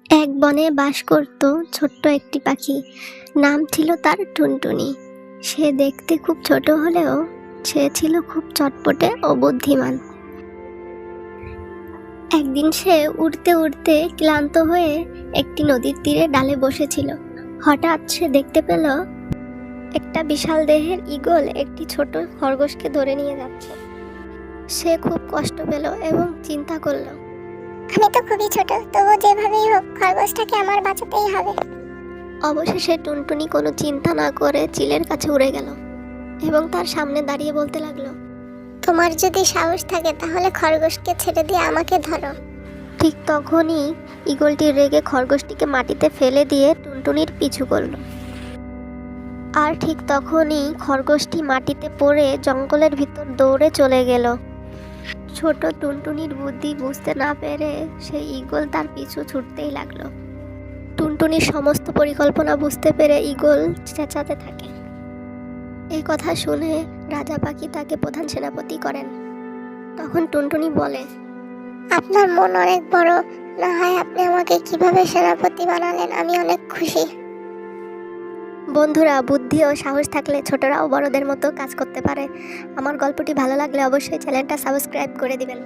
এক বনে বাস করত ছোট্ট একটি পাখি। নাম ছিল তার টুনটুনি। সে দেখতে খুব ছোট হলেও সে ছিল খুব চটপটে ও বুদ্ধিমান। একদিন সে উড়তে উড়তে ক্লান্ত হয়ে একটি নদীর তীরে ডালে বসেছিল। হঠাৎ সে দেখতে পেল একটা বিশাল দেহের ঈগল একটি ছোট খরগোশকে ধরে নিয়ে যাচ্ছে। সে খুব কষ্ট পেল এবং চিন্তা করলো, আমি তো খুবই ছোট, তবু যেভাবেই হোক খরগোশটাকে আমার বাঁচাতেই হবে। অবশেষে টুনটুনি কোনো চিন্তা না করে চিলের কাছে উড়ে গেল এবং তার সামনে দাঁড়িয়ে বলতে লাগলো, তোমার যদি সাহস থাকে তাহলে খরগোশকে ছেড়ে দিয়ে আমাকে ধরো। ঠিক তখনই ঈগলটি রেগে খরগোশটিকে মাটিতে ফেলে দিয়ে টুনটুনির পিছু করলো। আর ঠিক তখনই খরগোশটি মাটিতে পড়ে জঙ্গলের ভিতর দৌড়ে চলে গেল। ছোট টুনটুনির বুদ্ধি বুঝতে না পেরে সেই ঈগল তার পিছু ছুটতেই লাগলো। টুনটুনির সমস্ত পরিকল্পনা বুঝতে পেরে ঈগল চেঁচাতে থাকে। এই কথা শুনে রাজা পাখি তাকে প্রধান সেনাপতি করেন। তখন টুনটুনি বলে, আপনার মন অনেক বড়, না হয় আপনি আমাকে কিভাবে সেনাপতি বানালেন, আমি অনেক খুশি। বন্ধুরা, বুদ্ধি ও সাহস থাকলে ছোটরাও বড়দের মতো কাজ করতে পারে। আমার গল্পটি ভালো লাগলে অবশ্যই চ্যানেলটা সাবস্ক্রাইব করে দিবেন।